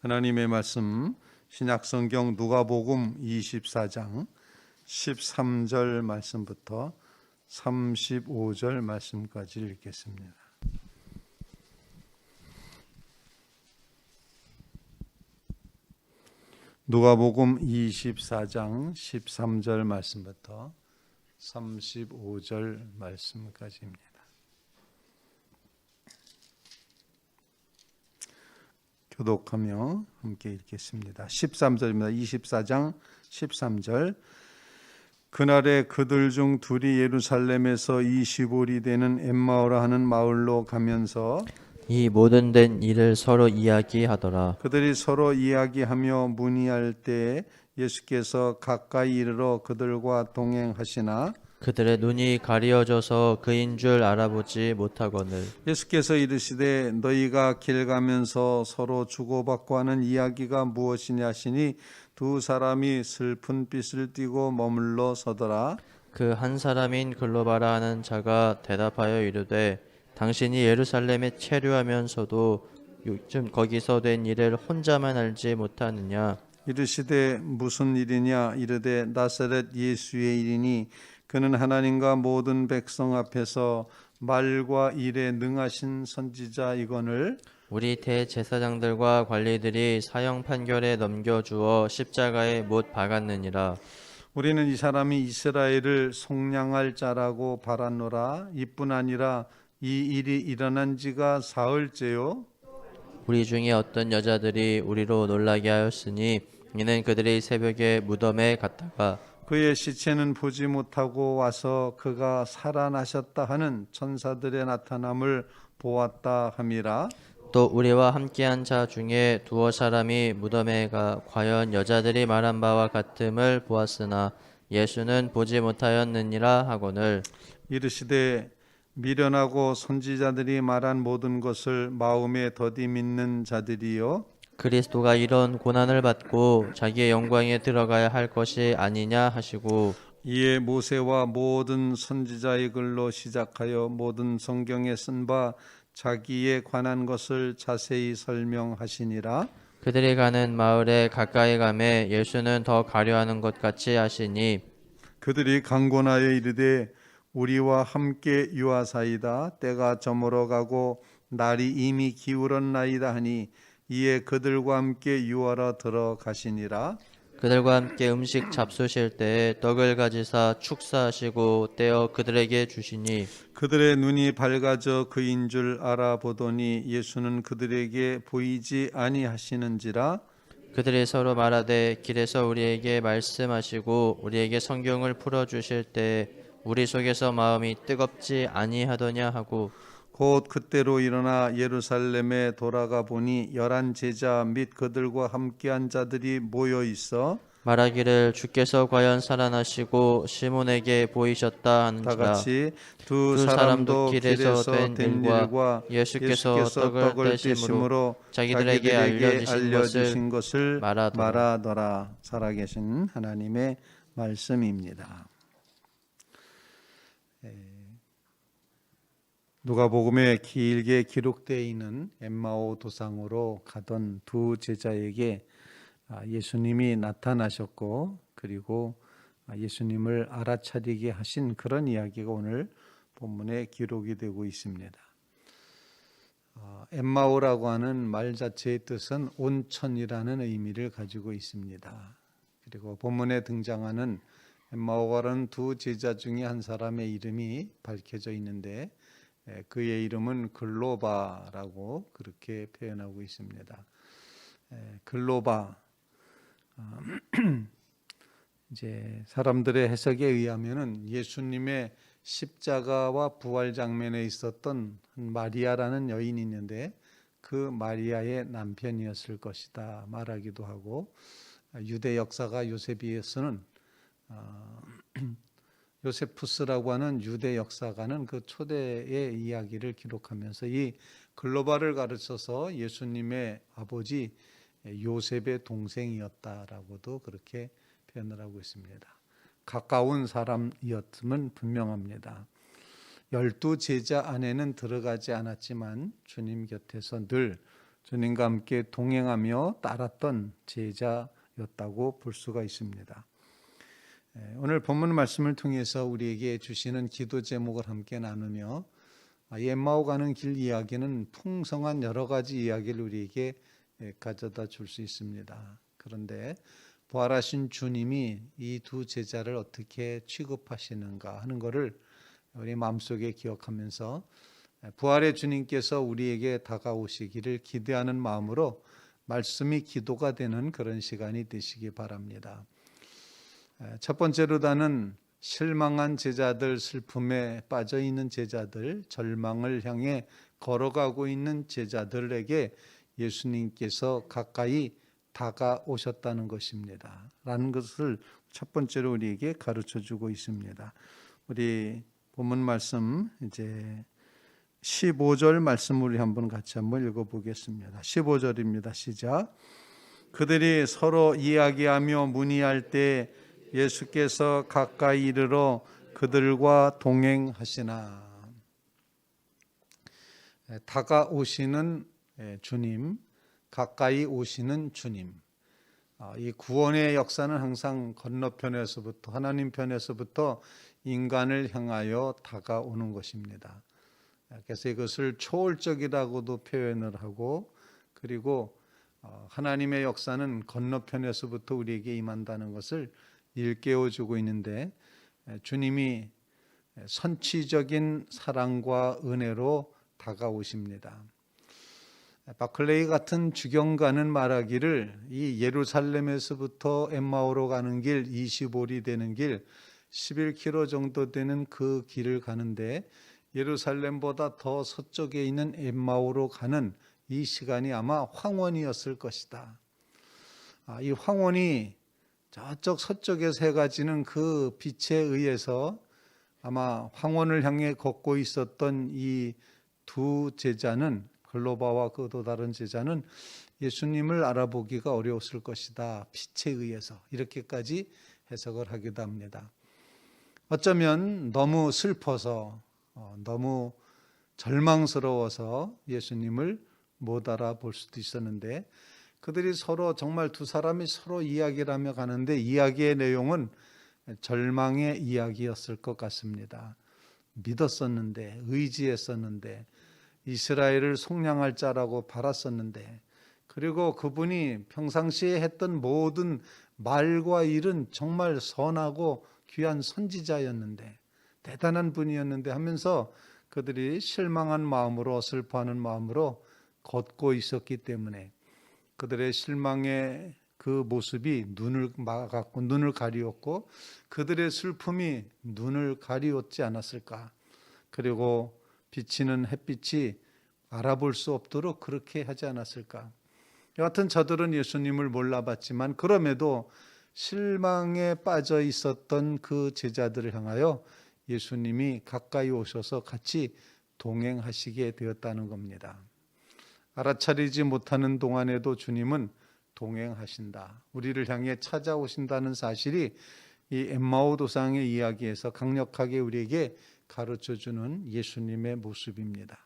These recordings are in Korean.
하나님의 말씀 신약성경 누가복음 24장 13절 말씀부터 35절 말씀까지 읽겠습니다. 누가복음 24장 13절 말씀부터 35절 말씀까지입니다. 교독하며 함께 읽겠습니다. 13절입니다. 24장 13절. 그날에 그들 중 둘이 예루살렘에서 25리 되는 엠마오라 하는 마을로 가면서 이 모든 된 일을 서로 이야기하더라. 그들이 서로 이야기하며 문의할 때에 예수께서 가까이 이르러 그들과 동행하시나 그들의 눈이 가리어져서 그인 줄 알아보지 못하거늘. 예수께서 이르시되 너희가 길 가면서 서로 주고받고 하는 이야기가 무엇이냐 하시니 두 사람이 슬픈 빛을 띠고 머물러 서더라. 그 한 사람인 글로바라 하는 자가 대답하여 이르되 당신이 예루살렘에 체류하면서도 요즘 거기서 된 일을 혼자만 알지 못하느냐. 이르시되 무슨 일이냐 이르되 나사렛 예수의 일이니 그는 하나님과 모든 백성 앞에서 말과 일에 능하신 선지자이거늘 우리 대제사장들과 관리들이 사형 판결에 넘겨주어 십자가에 못 박았느니라. 우리는 이 사람이 이스라엘을 속량할 자라고 바라노라. 이뿐 아니라 이 일이 일어난 지가 사흘째요. 우리 중에 어떤 여자들이 우리로 놀라게 하였으니 이는 그들이 새벽에 무덤에 갔다가 그의 시체는 보지 못하고 와서 그가 살아나셨다 하는 천사들의 나타남을 보았다 함이라. 또 우리와 함께한 자 중에 두어 사람이 무덤에 가 과연 여자들이 말한 바와 같음을 보았으나 예수는 보지 못하였느니라 하거늘. 이르시되 미련하고 선지자들이 말한 모든 것을 마음에 더디 믿는 자들이요 그리스도가 이런 고난을 받고 자기의 영광에 들어가야 할 것이 아니냐 하시고 이에 모세와 모든 선지자의 글로 시작하여 모든 성경에 쓴 바 자기에 관한 것을 자세히 설명하시니라. 그들이 가는 마을에 가까이 가매 예수는 더 가려하는 것 같이 하시니 그들이 강권하여 이르되 우리와 함께 유하사이다. 때가 저물어 가고 날이 이미 기울었나이다 하니 이에 그들과 함께 유하러 들어가시니라. 그들과 함께 음식 잡수실 때에 떡을 가지사 축사하시고 떼어 그들에게 주시니 그들의 눈이 밝아져 그인 줄 알아보더니 예수는 그들에게 보이지 아니하시는지라. 그들이 서로 말하되 길에서 우리에게 말씀하시고 우리에게 성경을 풀어주실 때 우리 속에서 마음이 뜨겁지 아니하더냐 하고 곧 그때로 일어나 예루살렘에 돌아가 보니 11 제자 및 그들과 함께한 자들이 모여 있어 말하기를 주께서 과연 살아나시고 시몬에게 보이셨다 다 하는지라. 같이 두 두 사람도 사람도 길에서 길에서 된 일과 예수께서 떡을 떼심으로 자기들에게 알려주신 것을 말하더라. 말하더라. 살아계신 하나님의 말씀입니다. 누가복음에 길게 기록되어 있는 엠마오 도상으로 가던 두 제자에게 예수님이 나타나셨고 그리고 예수님을 알아차리게 하신 그런 이야기가 오늘 본문에 기록이 되고 있습니다. 엠마오라고 하는 말 자체의 뜻은 온천이라는 의미를 가지고 있습니다. 그리고 본문에 등장하는 엠마오라는 두 제자 중에 한 사람의 이름이 밝혀져 있는데 그의 이름은 글로바라고 그렇게 표현하고 있습니다. 글로바 이제 사람들의 해석에 의하면은 예수님의 십자가와 부활 장면에 있었던 마리아라는 여인이 있는데 그 마리아의 남편이었을 것이다 말하기도 하고 유대 역사가 요세비에서는 요세푸스라고 하는 유대 역사가는 그 초대의 이야기를 기록하면서 이 글로바를 가르쳐서 예수님의 아버지 요셉의 동생이었다라고도 그렇게 표현을 하고 있습니다. 가까운 사람이었음은 분명합니다. 12 제자 안에는 들어가지 않았지만 주님 곁에서 늘 주님과 함께 동행하며 따랐던 제자였다고 볼 수가 있습니다. 오늘 본문 말씀을 통해서 우리에게 주시는 기도 제목을 함께 나누며 엠마오 가는 길 이야기는 풍성한 여러 가지 이야기를 우리에게 가져다 줄 수 있습니다. 그런데 부활하신 주님이 이 두 제자를 어떻게 취급하시는가 하는 것을 우리 마음속에 기억하면서 부활의 주님께서 우리에게 다가오시기를 기대하는 마음으로 말씀이 기도가 되는 그런 시간이 되시기 바랍니다. 첫 번째로 나는 실망한 제자들, 슬픔에 빠져 있는 제자들, 절망을 향해 걸어가고 있는 제자들에게 예수님께서 가까이 다가오셨다는 것입니다. 라는 것을 첫 번째로 우리에게 가르쳐 주고 있습니다. 우리 본문 말씀 이제 15절 말씀을 우리 한번 같이 한번 읽어보겠습니다. 15절입니다. 시작. 그들이 서로 이야기하며 문의할 때 예수께서 가까이 이르러 그들과 동행하시나. 다가오시는 주님, 가까이 오시는 주님. 이 구원의 역사는 항상 건너편에서부터, 하나님 편에서부터 인간을 향하여 다가오는 것입니다. 그래서 이것을 초월적이라고도 표현을 하고, 그리고 하나님의 역사는 건너편에서부터 우리에게 임한다는 것을 일깨워주고 있는데, 주님이 선취적인 사랑과 은혜로 다가오십니다. 바클레이 같은 주경가는 말하기를 이 예루살렘에서부터 엠마오로 가는 길 25리 되는 길 11km 정도 되는 그 길을 가는데 예루살렘보다 더 서쪽에 있는 엠마오로 가는 이 시간이 아마 황혼이었을 것이다. 이 황혼이 저쪽 서쪽에서 해가 지는 그 빛에 의해서 아마 황혼을 향해 걷고 있었던 이 두 제자는, 글로바와 그 또 다른 제자는 예수님을 알아보기가 어려웠을 것이다. 빛에 의해서 이렇게까지 해석을 하기도 합니다. 어쩌면 너무 슬퍼서 너무 절망스러워서 예수님을 못 알아볼 수도 있었는데, 그들이 서로 정말 두 사람이 서로 이야기를 하며 가는데 이야기의 내용은 절망의 이야기였을 것 같습니다. 믿었었는데, 의지했었는데, 이스라엘을 속량할 자라고 바랐었는데, 그리고 그분이 평상시에 했던 모든 말과 일은 정말 선하고 귀한 선지자였는데, 대단한 분이었는데 하면서 그들이 실망한 마음으로, 슬퍼하는 마음으로 걷고 있었기 때문에 그들의 실망의 그 모습이 눈을 막았고 눈을 가리웠고 그들의 슬픔이 눈을 가리웠지 않았을까. 그리고 비치는 햇빛이 알아볼 수 없도록 그렇게 하지 않았을까. 여하튼 저들은 예수님을 몰라봤지만 그럼에도 실망에 빠져 있었던 그 제자들을 향하여 예수님이 가까이 오셔서 같이 동행하시게 되었다는 겁니다. 알아차리지 못하는 동안에도 주님은 동행하신다. 우리를 향해 찾아오신다는 사실이 이 엠마오 도상의 이야기에서 강력하게 우리에게 가르쳐주는 예수님의 모습입니다.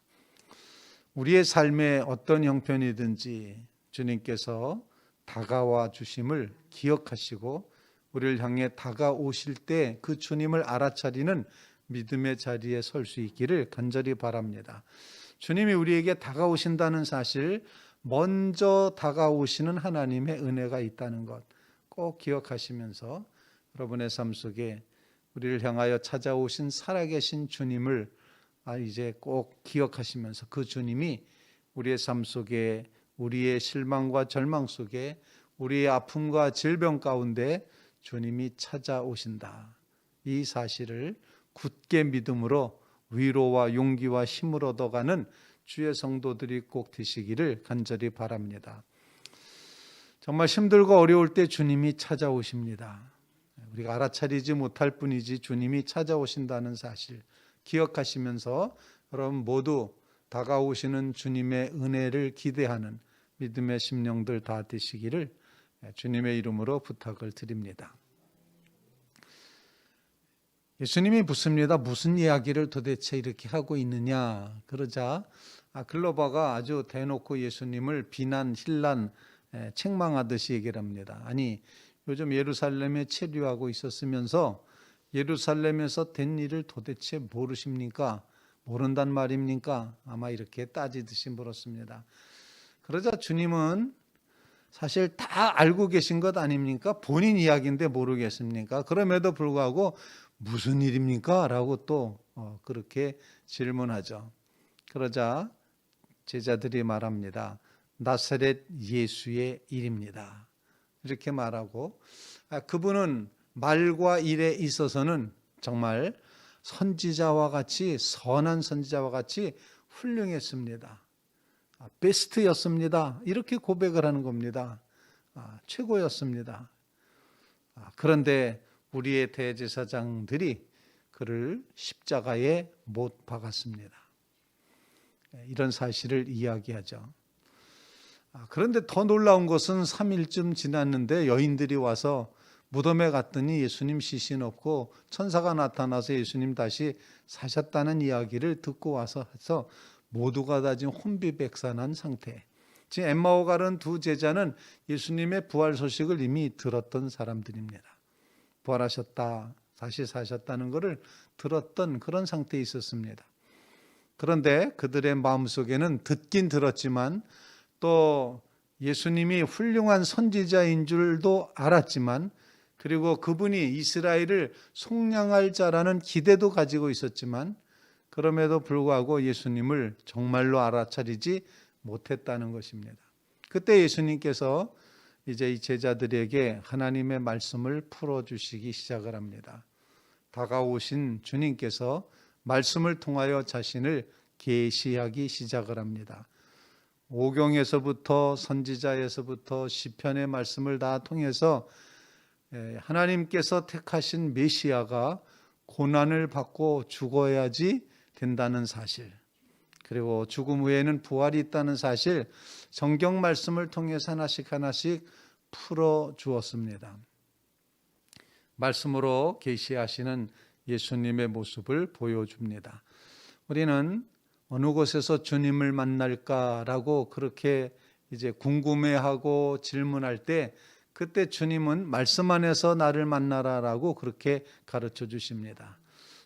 우리의 삶의 어떤 형편이든지 주님께서 다가와 주심을 기억하시고 우리를 향해 다가오실 때 그 주님을 알아차리는 믿음의 자리에 설 수 있기를 간절히 바랍니다. 주님이 우리에게 다가오신다는 사실, 먼저 다가오시는 하나님의 은혜가 있다는 것 꼭 기억하시면서 여러분의 삶 속에 우리를 향하여 찾아오신 살아계신 주님을 이제 꼭 기억하시면서 그 주님이 우리의 삶 속에, 우리의 실망과 절망 속에, 우리의 아픔과 질병 가운데 주님이 찾아오신다. 이 사실을 굳게 믿음으로 위로와 용기와 힘을 얻어가는 주의 성도들이 꼭 되시기를 간절히 바랍니다. 정말 힘들고 어려울 때 주님이 찾아오십니다. 우리가 알아차리지 못할 뿐이지 주님이 찾아오신다는 사실 기억하시면서 여러분 모두 다가오시는 주님의 은혜를 기대하는 믿음의 심령들 다 되시기를 주님의 이름으로 부탁을 드립니다. 예수님이 묻습니다. 무슨 이야기를 도대체 이렇게 하고 있느냐. 그러자 글로바가 아주 대놓고 예수님을 비난, 힐난, 책망하듯이 얘기를 합니다. 아니, 요즘 예루살렘에 체류하고 있었으면서 예루살렘에서 된 일을 도대체 모르십니까? 모른단 말입니까? 아마 이렇게 따지듯이 물었습니다. 그러자 주님은 사실 다 알고 계신 것 아닙니까? 본인 이야기인데 모르겠습니까? 그럼에도 불구하고 무슨 일입니까? 라고 또 그렇게 질문하죠. 그러자 제자들이 말합니다. 나사렛 예수의 일입니다. 이렇게 말하고 그분은 말과 일에 있어서는 정말 선지자와 같이 선한 선지자와 같이 훌륭했습니다. 베스트였습니다. 이렇게 고백을 하는 겁니다. 최고였습니다. 그런데 우리의 대제사장들이 그를 십자가에 못 박았습니다. 이런 사실을 이야기하죠. 그런데 더 놀라운 것은 3일쯤 지났는데 여인들이 와서 무덤에 갔더니 예수님 시신 없고 천사가 나타나서 예수님 다시 사셨다는 이야기를 듣고 와서 해서 모두가 다 지금 혼비백산한 상태. 지금 엠마오 가는 두 제자는 예수님의 부활 소식을 이미 들었던 사람들입니다. 부활하셨다, 다시 사셨다는 것을 들었던 그런 상태에 있었습니다. 그런데 그들의 마음속에는 듣긴 들었지만 또 예수님이 훌륭한 선지자인 줄도 알았지만 그리고 그분이 이스라엘을 속량할 자라는 기대도 가지고 있었지만 그럼에도 불구하고 예수님을 정말로 알아차리지 못했다는 것입니다. 그때 예수님께서 이제 이 제자들에게 하나님의 말씀을 풀어주시기 시작을 합니다. 다가오신 주님께서 말씀을 통하여 자신을 계시하기 시작을 합니다. 오경에서부터 선지자에서부터 시편의 말씀을 다 통해서 하나님께서 택하신 메시아가 고난을 받고 죽어야지 된다는 사실, 그리고 죽음 후에는 부활이 있다는 사실, 성경 말씀을 통해서 하나씩 하나씩 풀어 주었습니다. 말씀으로 계시하시는 예수님의 모습을 보여줍니다. 우리는 어느 곳에서 주님을 만날까라고 그렇게 이제 궁금해하고 질문할 때 그때 주님은 말씀 안에서 나를 만나라라고 그렇게 가르쳐 주십니다.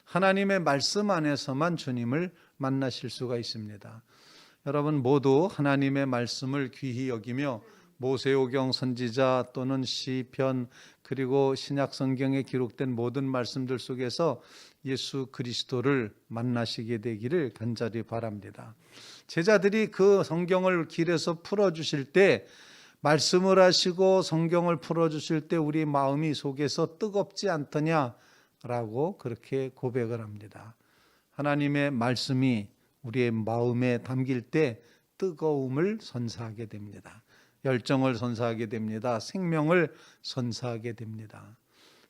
하나님의 말씀 안에서만 주님을 만나실 수가 있습니다. 여러분 모두 하나님의 말씀을 귀히 여기며 모세오경 선지자 또는 시편 그리고 신약 성경에 기록된 모든 말씀들 속에서 예수 그리스도를 만나시게 되기를 간절히 바랍니다. 제자들이 그 성경을 길에서 풀어주실 때 말씀을 하시고 성경을 풀어주실 때 우리 마음이 속에서 뜨겁지 않더냐라고 그렇게 고백을 합니다. 하나님의 말씀이 우리의 마음에 담길 때 뜨거움을 선사하게 됩니다. 열정을 선사하게 됩니다. 생명을 선사하게 됩니다.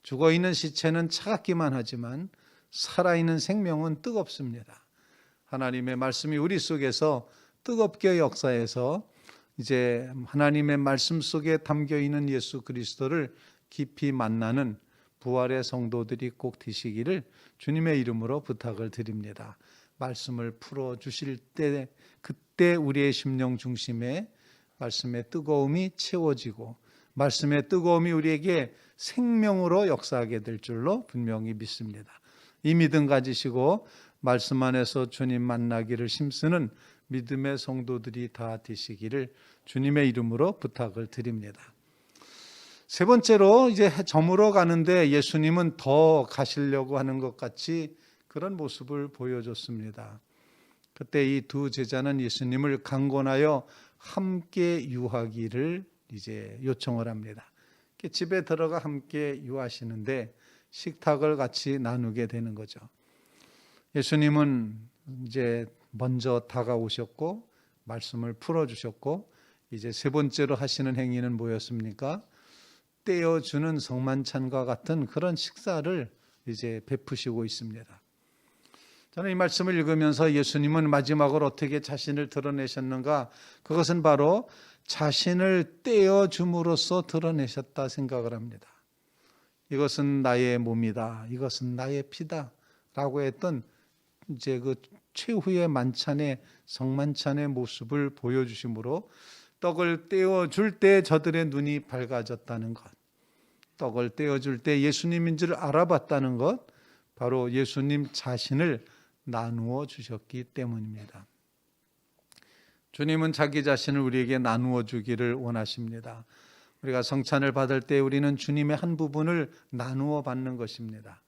죽어있는 시체는 차갑기만 하지만 살아있는 생명은 뜨겁습니다. 하나님의 말씀이 우리 속에서 뜨겁게 역사해서 이제 하나님의 말씀 속에 담겨있는 예수 그리스도를 깊이 만나는 부활의 성도들이 꼭 되시기를 주님의 이름으로 부탁을 드립니다. 말씀을 풀어주실 때 그때 우리의 심령 중심에 말씀의 뜨거움이 채워지고 말씀의 뜨거움이 우리에게 생명으로 역사하게 될 줄로 분명히 믿습니다. 이 믿음 가지시고 말씀 안에서 주님 만나기를 힘쓰는 믿음의 성도들이 다 되시기를 주님의 이름으로 부탁을 드립니다. 세 번째로 이제 저물어 가는데 예수님은 더 가시려고 하는 것 같이 그런 모습을 보여줬습니다. 그때 이 두 제자는 예수님을 강권하여 함께 유하기를 이제 요청을 합니다. 집에 들어가 함께 유하시는데 식탁을 같이 나누게 되는 거죠. 예수님은 이제 먼저 다가오셨고 말씀을 풀어주셨고 이제 세 번째로 하시는 행위는 뭐였습니까? 떼어주는 성만찬과 같은 그런 식사를 이제 베푸시고 있습니다. 저는 이 말씀을 읽으면서 예수님은 마지막으로 어떻게 자신을 드러내셨는가? 그것은 바로 자신을 떼어줌으로써 드러내셨다 생각을 합니다. 이것은 나의 몸이다. 이것은 나의 피다. 라고 했던 이제 그 최후의 만찬의 성만찬의 모습을 보여주심으로 떡을 떼어줄 때 저들의 눈이 밝아졌다는 것, 떡을 떼어줄 때 예수님인 줄 알아봤다는 것, 바로 예수님 자신을 나누어 주셨기 때문입니다. 주님은 자기 자신을 우리에게 나누어 주기를 원하십니다. 우리가 성찬을 받을 때 우리는 주님의 한 부분을 나누어 받는 것입니다.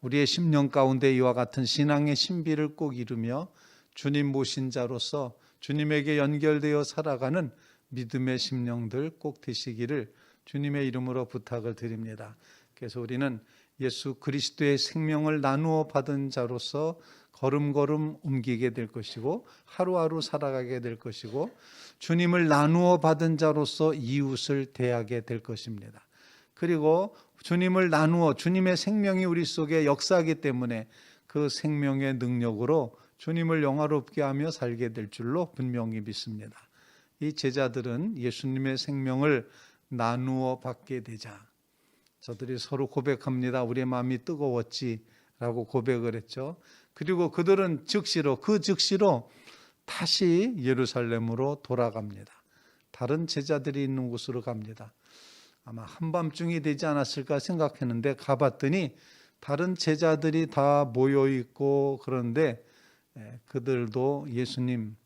우리의 심령 가운데 이와 같은 신앙의 신비를 꼭 이루며 주님 모신 자로서 주님에게 연결되어 살아가는 믿음의 심령들 꼭 되시기를 주님의 이름으로 부탁을 드립니다. 그래서 우리는 예수 그리스도의 생명을 나누어 받은 자로서 걸음걸음 옮기게 될 것이고 하루하루 살아가게 될 것이고 주님을 나누어 받은 자로서 이웃을 대하게 될 것입니다. 그리고 주님을 나누어 주님의 생명이 우리 속에 역사하기 때문에 그 생명의 능력으로 주님을 영화롭게 하며 살게 될 줄로 분명히 믿습니다. 이 제자들은 예수님의 생명을 나누어 받게 되자 저들이 서로 고백합니다. 우리의 마음이 뜨거웠지라고 고백을 했죠. 그리고 그들은 즉시로 다시 예루살렘으로 돌아갑니다. 다른 제자들이 있는 곳으로 갑니다. 아마 한밤중이 되지 않았을까 생각했는데 가봤더니 다른 제자들이 다 모여 있고 그런데 그들도 예수님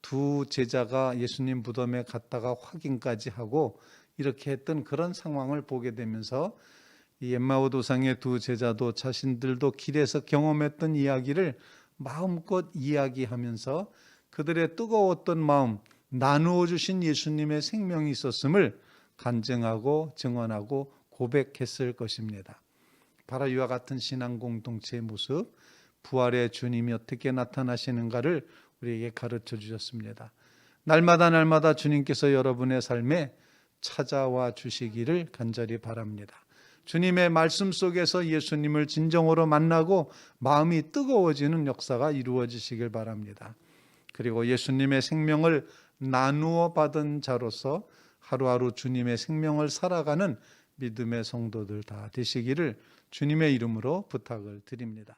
두 제자가 예수님 무덤에 갔다가 확인까지 하고 이렇게 했던 그런 상황을 보게 되면서 이 엠마오 도상의 두 제자도 자신들도 길에서 경험했던 이야기를 마음껏 이야기하면서 그들의 뜨거웠던 마음, 나누어 주신 예수님의 생명이 있었음을 간증하고 증언하고 고백했을 것입니다. 바로 이와 같은 신앙 공동체의 모습, 부활의 주님이 어떻게 나타나시는가를 우리에게 가르쳐 주셨습니다. 날마다 주님께서 여러분의 삶에 찾아와 주시기를 간절히 바랍니다. 주님의 말씀 속에서 예수님을 진정으로 만나고 마음이 뜨거워지는 역사가 이루어지시길 바랍니다. 그리고 예수님의 생명을 나누어 받은 자로서 하루하루 주님의 생명을 살아가는 믿음의 성도들 다 되시기를 주님의 이름으로 부탁을 드립니다.